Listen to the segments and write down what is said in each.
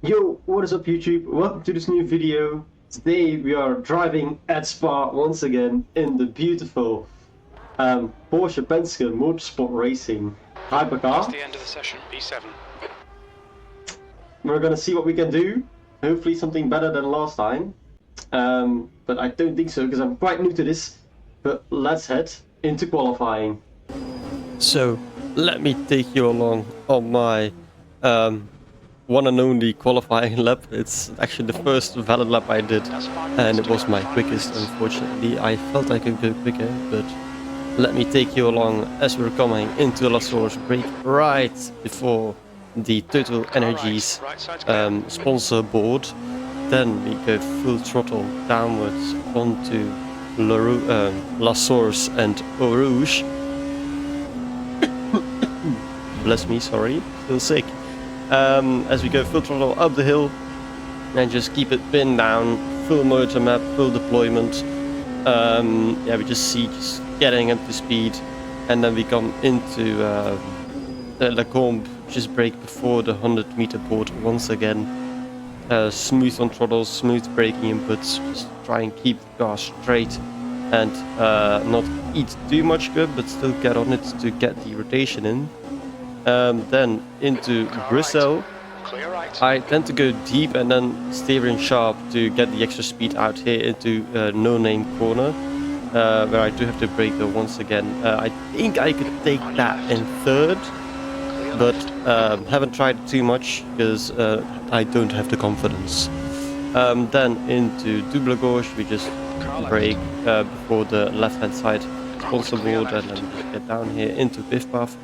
Yo, what is up YouTube? Welcome to this new video. Today we are driving at Spa once again in the beautiful Porsche Penske Motorsport Racing That's Hypercar. the end of the session, B7. We're gonna see what we can do. Hopefully something better than last time. But I don't think so because I'm quite new to this. But let's head into qualifying. So, let me take you along on my one and only qualifying lap. It's actually the first valid lap I did, and it was my quickest, unfortunately. I felt I could go quicker, but let me take you along as we're coming into La Source break right before the Total Energies sponsor board. Then we go full throttle downwards onto La Source and Eau Rouge. Bless me, sorry, still sick. As we go full throttle up the hill and just keep it pinned down, full motor map, full deployment. Yeah, we just getting up to speed, and then we come into La Combe, just brake before the 100-meter board once again. Smooth on throttle, smooth braking inputs, just try and keep the car straight and not eat too much grip, but still get on it to get the rotation in. Then into Bristol, I tend to go deep and then steering sharp to get the extra speed out here into No Name Corner, where I do have to brake though once again. I think I could take that in third, but haven't tried it too much because I don't have the confidence. Then into Double Gauche, we just brake before the left hand side sponsor board and then just get down here into Biff Puff.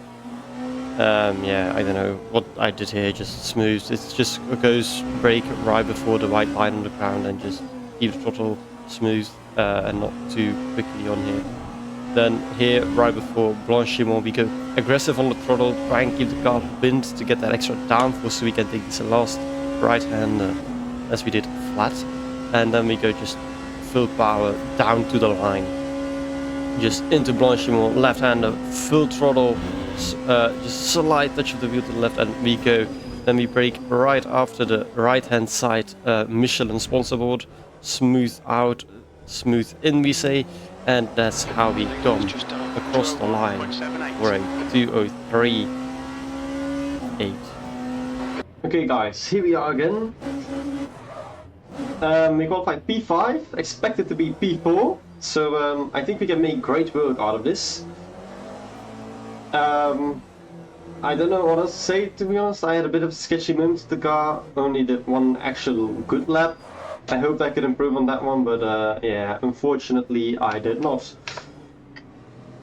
Yeah, I don't know what I did here, just smooth. It just goes brake right before the white line on the ground and just keep the throttle smooth and not too quickly on here. Then here, right before Blanchimont, we go aggressive on the throttle, try and keep the car pinned to get that extra downforce so we can take this last right hander as we did flat. And then we go just full power down to the line. Just into Blanchimont, left hander, full throttle. Just slight touch of the wheel to the left, and we go. Then we brake right after the right hand side Michelin sponsor board. Smooth out, smooth in, we say, and that's how we come across the line for a 2:03.8. Okay guys, here we are again. We qualified P5, expected to be P4, so I think we can make great work out of this. I don't know what else to say, to be honest. I had a bit of a sketchy moment with the car, only did one actual good lap. I hoped I could improve on that one, but yeah, unfortunately I did not.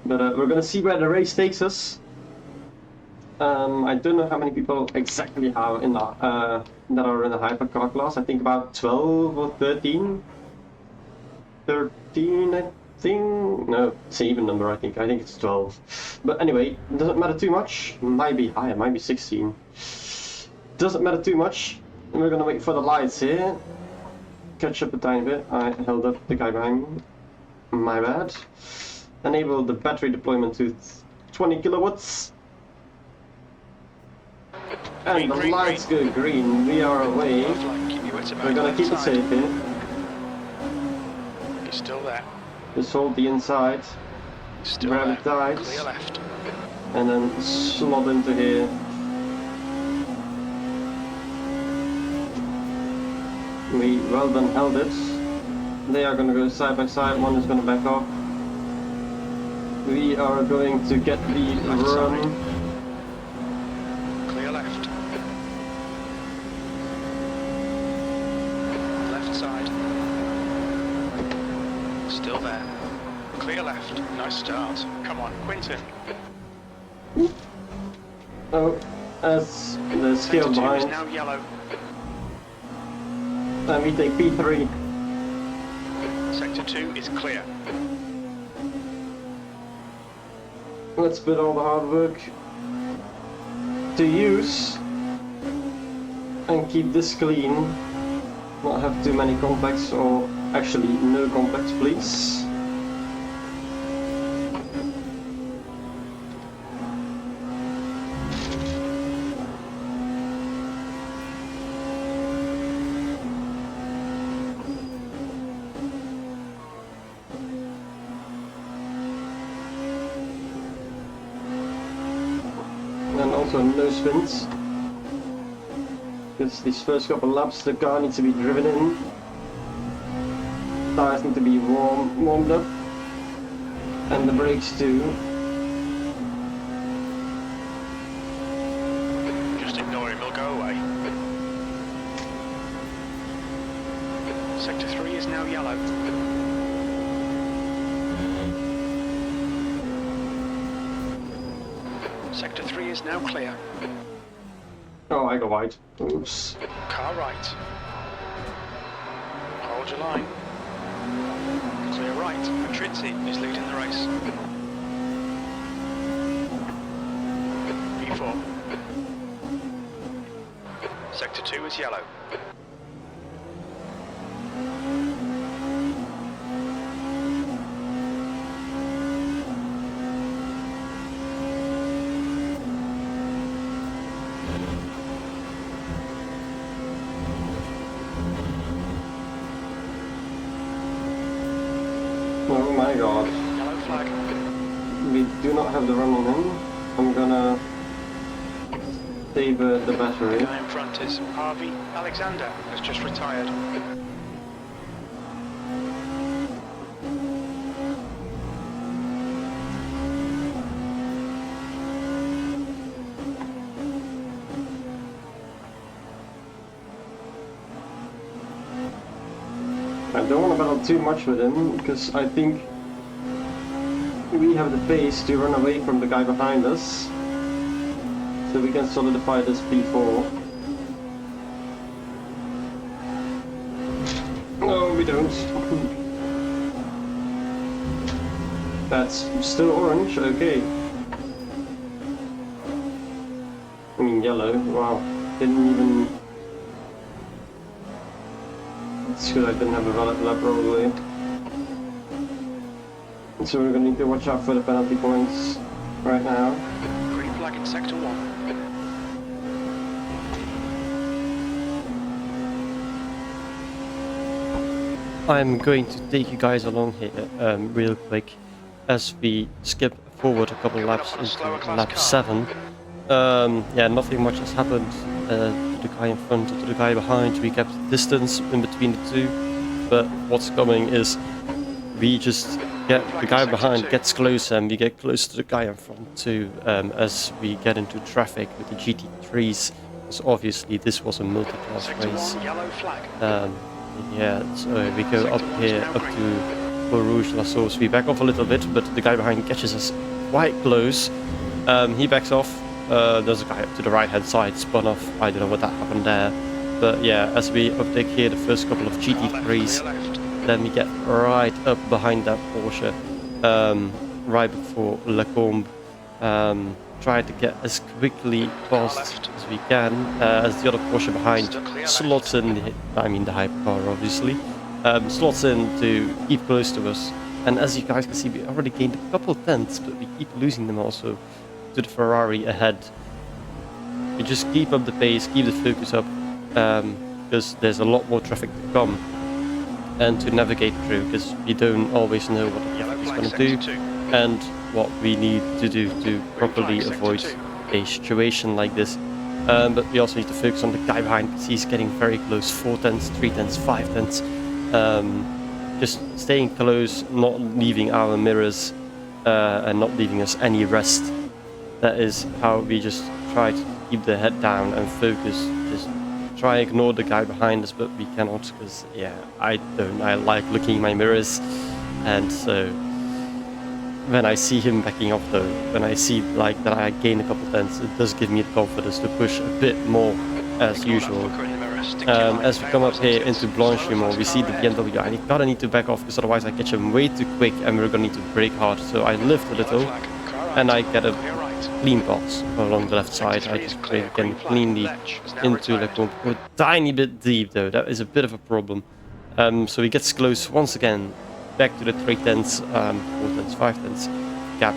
But we're gonna see where the race takes us. I don't know how many people exactly are in the, that are in the Hypercar class. I think about 12 or 13. 13, I think. No, it's an even number, I think. I think it's 12. But anyway, doesn't matter too much. Might be higher, might be 16. Doesn't matter too much. And we're gonna wait for the lights here. Catch up a tiny bit. I held up the guy behind me. My bad. Enable the battery deployment to 20 kilowatts. And the lights go green. We are away. We're gonna keep it safe here. He's still there. Just hold the inside. Still grab there. it tight. Clear left. And then slot into here. We well done held it. They are gonna go side by side. One is gonna back off. We are going to get the run. Clear left. Left side. Still there. Clear left. Nice start. Come on, Quinton. Oh, as the scale Sector 2 is behind. now yellow. And we take P3. Sector 2 is clear. Let's put all the hard work to use and keep this clean. Not have too many contacts, or actually no contacts, please. so no spins. Because these first couple laps the car needs to be driven in. Tires need to be warmed up. And the brakes too. Just ignore him, he'll go away. Sector 3 is now yellow. Sector 3 is now clear. Oh, I got wide. Oops. Car right. Hold your line. Clear right. Trinity is leading the race. P4. Sector 2 is yellow. Oh my god. Yellow flag. We do not have the run on him. I'm gonna save the The battery. guy in front is Harvey Alexander, has just retired. I don't want to battle too much with him because I think we have the pace to run away from the guy behind us, so we can solidify this P4. No, we don't. That's still orange, okay. I mean yellow, wow. Didn't even... It's good I didn't have a valid lap probably. So we're gonna need to watch out for the penalty points right now. Green flag in sector 1. I'm going to take you guys along here real quick as we skip forward a couple laps into lap 7. Yeah, nothing much has happened to the guy in front or to the guy behind. We kept distance in between the two, but what's coming is we just get the guy behind gets closer and we get close to the guy in front too as we get into traffic with the GT3s. Because obviously this was a multi-class Sector race. 1, yellow flag. Yeah, so we go up here up to Eau Rouge La Sauce. We back off a little bit, but the guy behind catches us quite close. He backs off. There's a guy up to the right hand side spun off. I don't know what that happened there. But yeah, as we uptake here the first couple of GT3s, then we get right up behind that Porsche, right before Lacombe. Try to get as quickly past as we can, as the other Porsche behind slots in, the Hypercar obviously, slots in to keep close to us. And as you guys can see, we already gained a couple tenths, but we keep losing them also to the Ferrari ahead. We just keep up the pace, keep the focus up, because there's a lot more traffic to come and to navigate through, because we don't always know what the traffic is going to do and what we need to do to properly avoid a situation like this. But we also need to focus on the guy behind, because he's getting very close. 4 tenths, 3 tenths, 5 tenths. Just staying close, not leaving our mirrors and not leaving us any rest. That is how we just try to keep the head down and focus. Just try and ignore the guy behind us, but we cannot, because yeah, I like looking in my mirrors, and so when I see him backing off though, when I see like that I gain a couple tenths, it does give me the confidence to push a bit more as usual. As we come up here into Blanchimont, we see the BMW. I gotta need to back off, because otherwise I catch him way too quick and we're gonna need to brake hard. So I lift a little and I get a clean pass along the left side. I just brake again cleanly into Lacombe. A tiny bit deep though, that is a bit of a problem. So he gets close once again, back to the 3 tenths, 4 tenths, 5 tenths gap.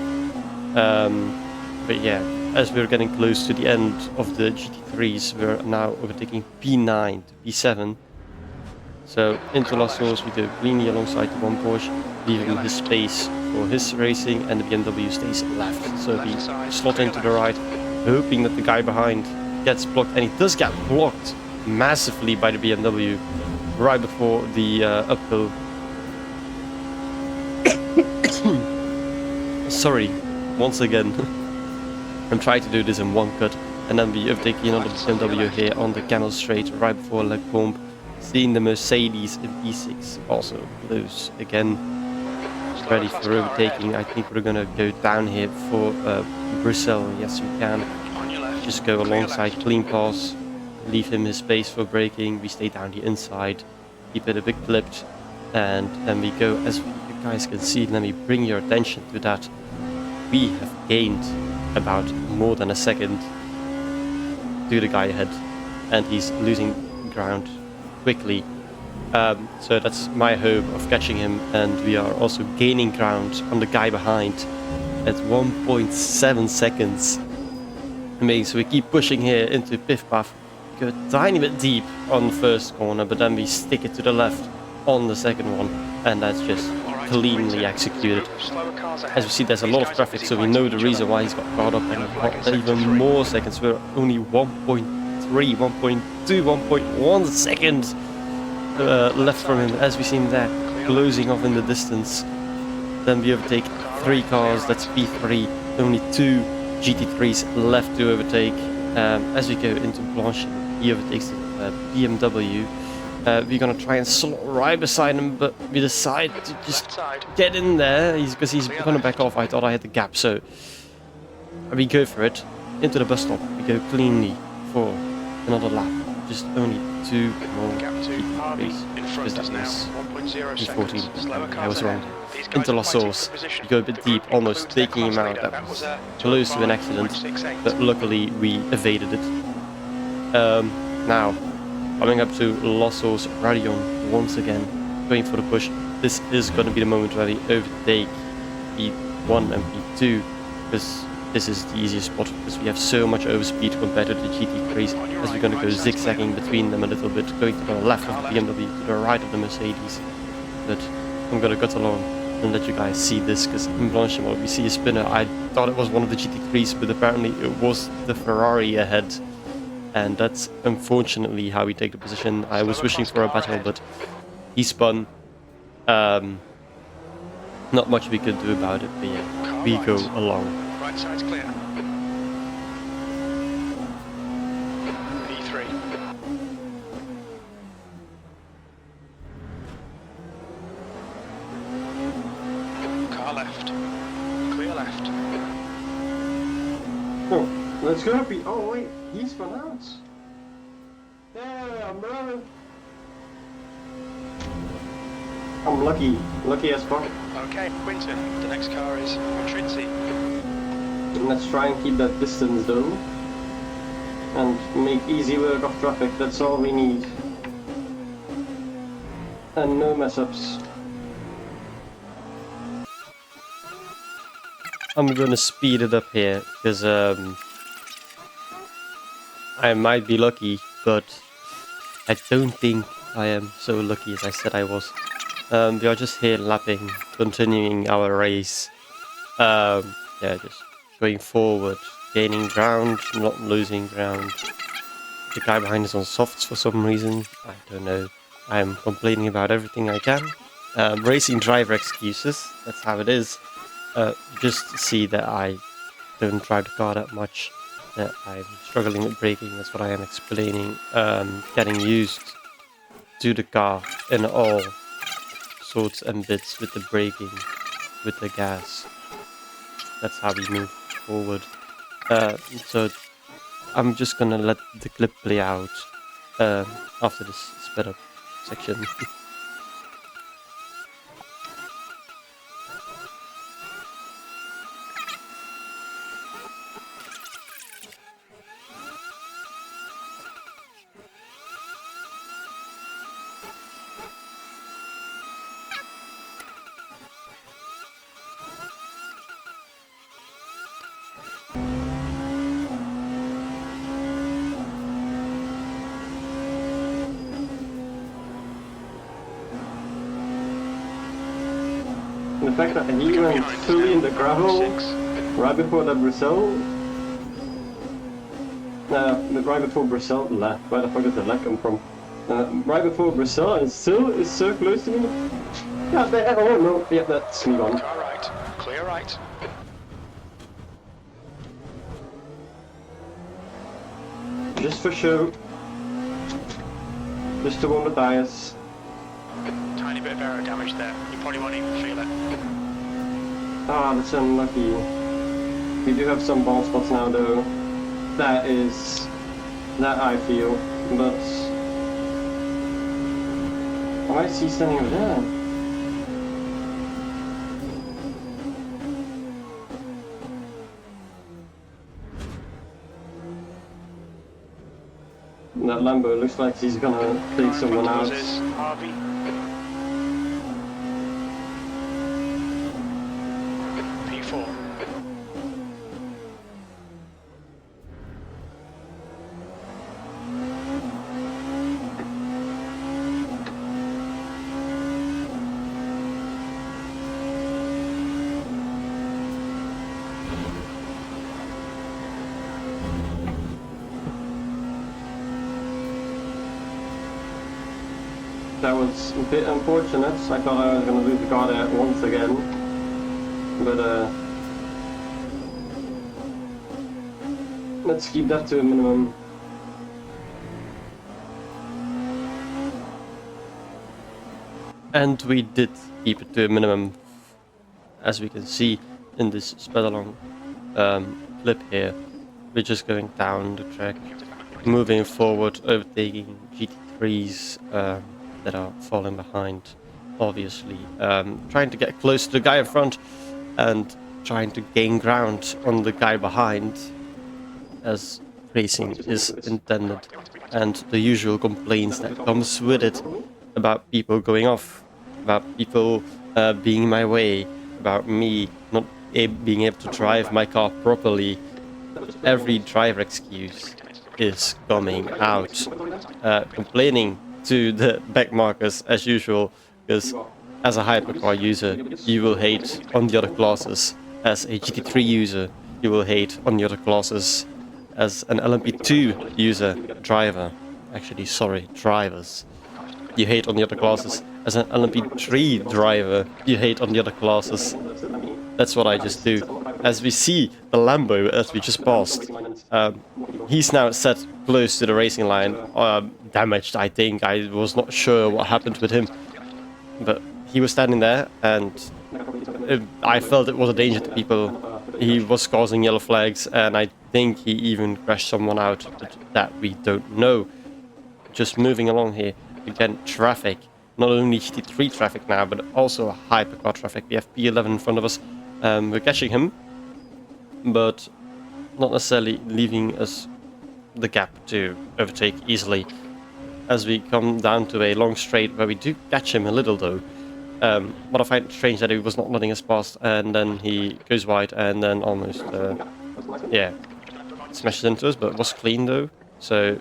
But yeah, as we're getting close to the end of the GT3s, we're now overtaking P9 to P7. So into La Sauce we go cleanly alongside the one Porsche, leaving his space for his racing, and the BMW stays left. So we slot into the right, hoping that the guy behind gets blocked, and he does get blocked massively by the BMW right before the uphill. Sorry, once again. I'm trying to do this in one cut, and then we overtake another BMW here on the Canal Straight right before leg bump. Seeing the Mercedes in P6 also close again, ready for overtaking. I think we're gonna go down here for Brussels. Yes, we can. Just go alongside, clean pass, leave him his space for braking. We stay down the inside, keep it a bit clipped, and then we go. As you guys can see, let me bring your attention to that. We have gained about more than a second to the guy ahead, and he's losing ground quickly. So that's my hope of catching him, and we are also gaining ground on the guy behind at 1.7 seconds. Amazing. So we keep pushing here into Piff Path, go a tiny bit deep on the first corner, but then we stick it to the left on the second one, and that's just cleanly executed. As we see, there's a lot of traffic, so we know the reason why he's got caught up, and got even more seconds. We're only 1.3, 1.2, 1.1 seconds left from him, as we see him there closing off in the distance. Then we overtake 3 cars, that's P3, only 2 GT3s left to overtake. As we go into Blanchard, he overtakes the BMW. We're gonna try and slot right beside him, but we decide to just get in there because he's gonna back off. I thought I had the gap, so we go for it into the bus stop. We go cleanly for another lap. Just only 2 more GT3s. Because that was P14. I was wrong. Into La Source. We go a bit deep, almost taking him out. That was close to an accident, but luckily we evaded it. Now, coming up to La Source Radion once again, going for the push. This is going to be the moment where we overtake P1 and P2, because this is the easiest spot, because we have so much overspeed compared to the GT3s, as we're going to go zigzagging between them a little bit, going to the left of the BMW, to the right of the Mercedes. But I'm going to cut along and let you guys see this, because in Blanchard we see a spinner. I thought it was one of the GT3s, but apparently it was the Ferrari ahead. And that's unfortunately how we take the position. I was wishing for a battle, but he spun. Not much we could do about it, but yeah, we go along. Right side's clear. P3. Car left. Clear left. Oh, let's go. Oh wait, he's spun out. Yeah, bro. I'm lucky as fuck. Okay, Quinton, the next car is Trinity. Let's try and keep that distance though, and make easy work of traffic. That's all we need, and no mess ups. I'm gonna speed it up here, because I might be lucky, but I don't think I am so lucky as I said I was. We are just here lapping, continuing our race. Yeah, just going forward, gaining ground, not losing ground. The guy behind is on softs for some reason. I don't know. I'm complaining about everything I can. Racing driver excuses, that's how it is. Just see that I don't drive the car that much, that I'm struggling with braking, that's what I am explaining. Getting used to the car in all sorts and bits, with the braking, with the gas. That's how we move forward. So I'm just gonna let the clip play out after this sped up section. The fact that he went fully in the gravel right before the Brussels, Right before Brazil left. Where the fuck did the lag come from? Right before Brazil, and still is so close to me. Yeah, there. Oh no, yeah, that's me gone. Car right. Clear right. Just for show. Just to warm the tires. Tiny bit of aero damage there. You probably won't even feel it. Ah, that's unlucky. We do have some bald spots now though. That I feel. But why is he standing over there? That Lambo looks like he's gonna take someone out. Harvey. P4. That was a bit unfortunate. I thought I was going to lose the car there once again. But let's keep that to a minimum. And we did keep it to a minimum, as we can see in this sped-along clip here. We're just going down the track, moving forward, overtaking GT3s that are falling behind, obviously. Trying to get close to the guy in front and trying to gain ground on the guy behind, as racing is intended, and the usual complaints that comes with it about people going off, about people being in my way, about me not being able to drive my car properly. Every driver excuse is coming out, complaining to the back markers as usual, because as a hypercar user you will hate on the other classes, as a GT3 user you will hate on the other classes, as an LMP2 user, drivers, you hate on the other classes, as an LMP3 driver you hate on the other classes. That's what I just do. As we see the Lambo, as we just passed, he's now set close to the racing line, damaged I think. I was not sure what happened with him, but he was standing there and I felt it was a danger to people. He was causing yellow flags and I think he even crashed someone out, but that we don't know. Just moving along here, again, traffic. Not only GT3 traffic now, but also hypercar traffic. We have P11 in front of us. We're catching him, but not necessarily leaving us the gap to overtake easily. As we come down to a long straight where we do catch him a little though. What I find strange that he was not letting us pass, and then he goes wide and then almost, smashes into us, but it was clean though. So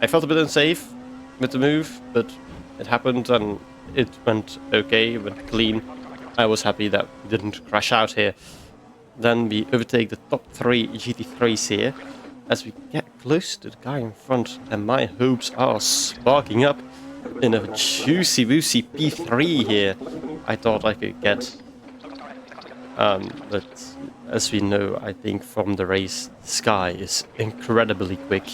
I felt a bit unsafe with the move, but it happened and it went okay, it went clean. I was happy that we didn't crash out here. Then we overtake the top 3 GT3s here as we get close to the guy in front, and my hopes are sparking up in a juicy woosy P3 here. I thought I could get, but as we know, I think from the race, Sky is incredibly quick.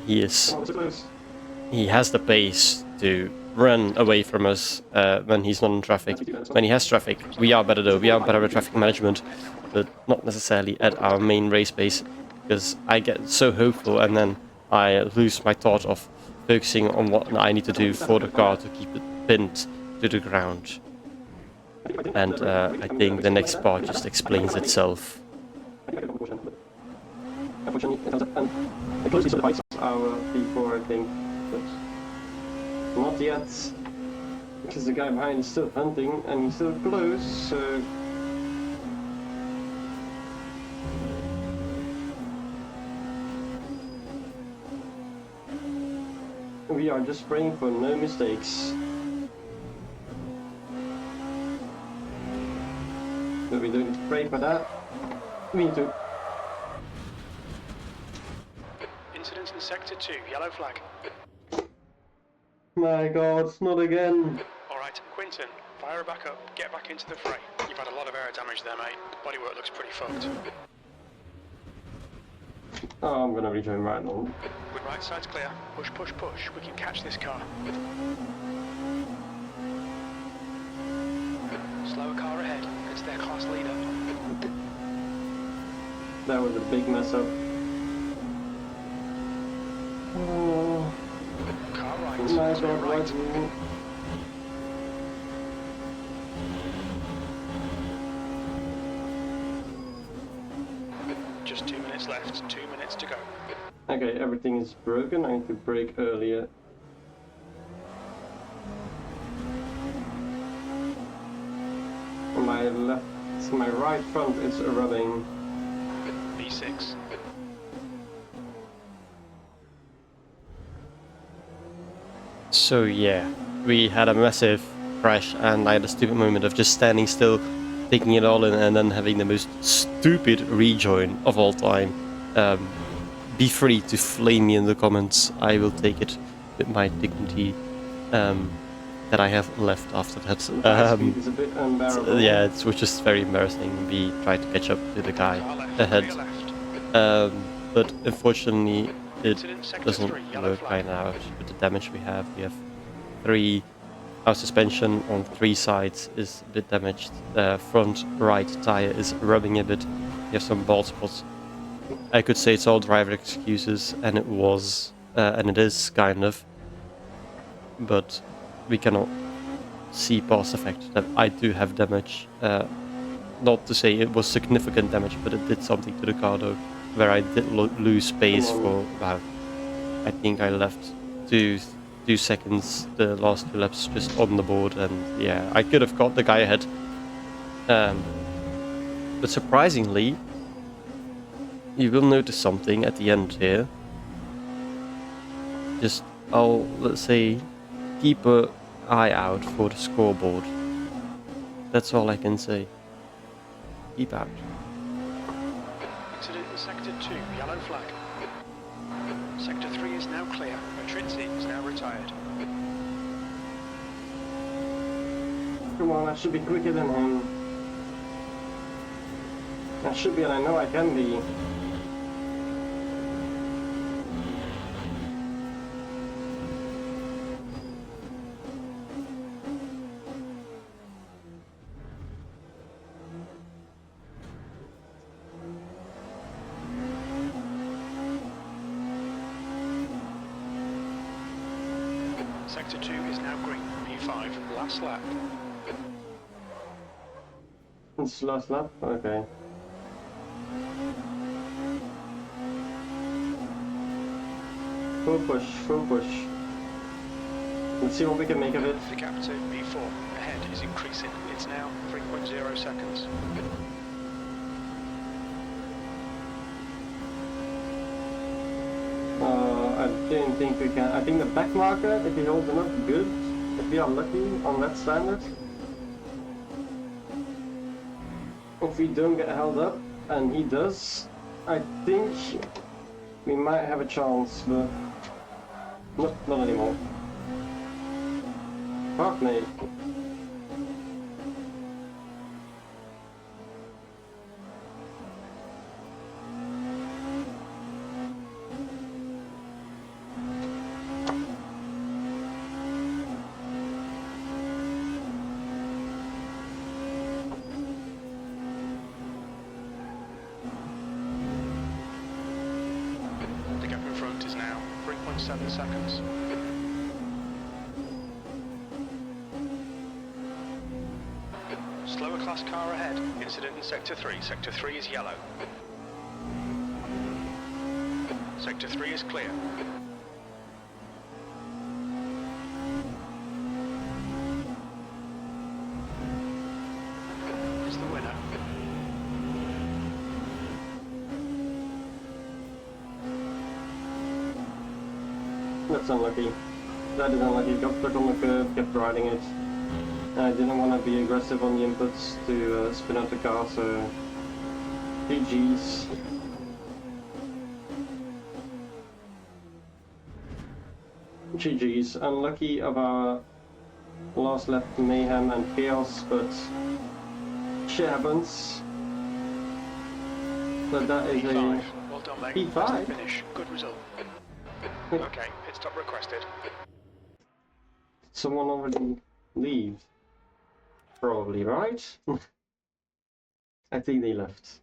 He has the pace to run away from us when he's not in traffic. When he has traffic, we are better though. We are better at traffic management, but not necessarily at our main race pace, because I get so hopeful and then I lose my thought of focusing on what I need to do for the car to keep it pinned to the ground. And I think the next part just explains itself. Our P4, I think, but not yet, because the guy behind is still hunting and he's still close, so we are just praying for no mistakes. But we don't pray for that. Me too. 2, yellow flag. My god, not again. Alright, Quinton, fire her back up, get back into the fray. You've had a lot of air damage there, mate. Bodywork looks pretty fucked. Oh, I'm gonna rejoin right now. Good, right side's clear. Push, push, push. We can catch this car. Slower car ahead. It's their class leader. That was a big mess up. Oh, Car right. my Clear god, right. right. Just 2 minutes left. 2 minutes to go. Okay, everything is broken. I need to brake earlier. My left, my right front is rubbing. B6. So yeah, we had a massive crash, and I had a stupid moment of just standing still, taking it all in, and then having the most stupid rejoin of all time. Be free to flame me in the comments. I will take it with my dignity that I have left after that. It's a bit unbearable. Yeah, it was just very embarrassing. We tried to catch up to the guy Car left. ahead, Clear left. but unfortunately it Incident sector doesn't 3, yellow work flag. right now with the damage we have. We have our suspension on 3 sides is a bit damaged. The front right tire is rubbing a bit. We have some bald spots. I could say it's all driver excuses, and it was, and it is kind of, but we cannot see past the fact that I do have damage. Not to say it was significant damage, but it did something to the car though, where I did lose space for about, I think I left 2 seconds the last 2 laps just on the board, and yeah, I could have caught the guy ahead. But surprisingly, you will notice something at the end here. Just, let's say, keep an eye out for the scoreboard. That's all I can say. Keep out. Incident in sector 2, yellow flag. Sector 3 is now clear. Matrinzi is now retired. Come on, I should be quicker than him. I should be, and I know I can be. Sector 2 is now green. P5, last lap. It's last lap? Okay. Full push, full push. Let's see what we can make of it. The gap to P4 ahead is increasing. It's now 3.0 seconds. I don't think we can. I think the back marker, if he holds enough good, if we are lucky on that standard, if we don't get held up, and he does, I think we might have a chance, but nope, not anymore. Fuck me. The gap in front is now 3.7 seconds. Slower class car ahead. Incident in sector 3. Sector 3 is yellow. Sector 3 is clear. Is the winner. That's unlucky. That is unlucky. Got stuck on the curb, kept riding it. I didn't want to be aggressive on the inputs to spin out the car, so GG's. GG's. Unlucky of our last lap mayhem and chaos, but shit happens. But that is P5. a Well done, mate. P5? That's the finish. Good result. Okay, pit stop requested. someone already leave. Probably, right? I think they left.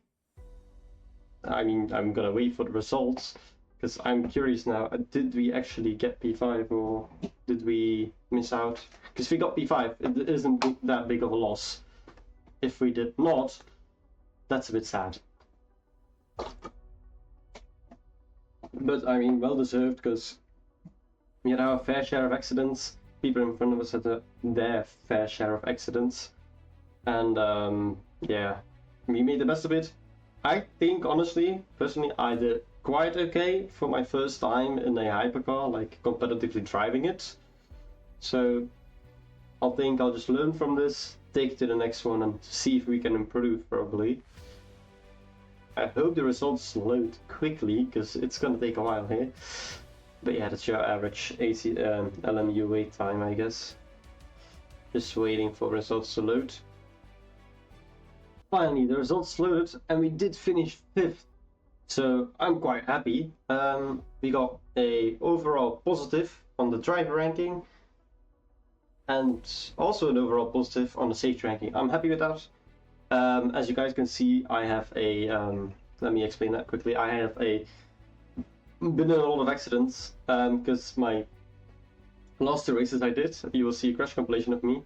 I mean, I'm gonna wait for the results, because I'm curious now, did we actually get P5 or did we miss out? Because if we got P5, it isn't that big of a loss. If we did not, that's a bit sad. But I mean, well deserved, because we had our fair share of accidents. People in front of us had their fair share of accidents. And yeah, we made the best of it. I think, honestly, personally, I did quite okay for my first time in a hypercar, like competitively driving it. So I think I'll just learn from this, take it to the next one, and see if we can improve, probably. I hope the results load quickly, because it's gonna take a while here. But yeah, that's your average LMU wait time, I guess. Just waiting for results to load. Finally, the results loaded, and we did finish 5th. So I'm quite happy. We got a overall positive on the driver ranking, and also an overall positive on the safety ranking. I'm happy with that. As you guys can see, I have a let me explain that quickly. I have been in a lot of accidents, because my last 2 races I did, you will see a crash compilation of me,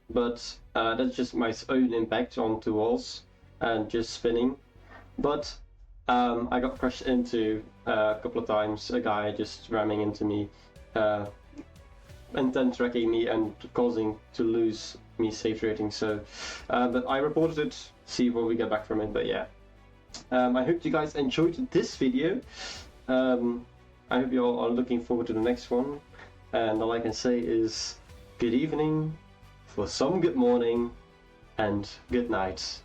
but that's just my own impact onto walls and just spinning. But I got crashed into a couple of times, a guy just ramming into me, and then tracking me and causing to lose me safety rating. So but I reported it, see what we get back from it. But yeah, I hope you guys enjoyed this video. I hope you all are looking forward to the next one, and all I can say is good evening, for some good morning, and good night.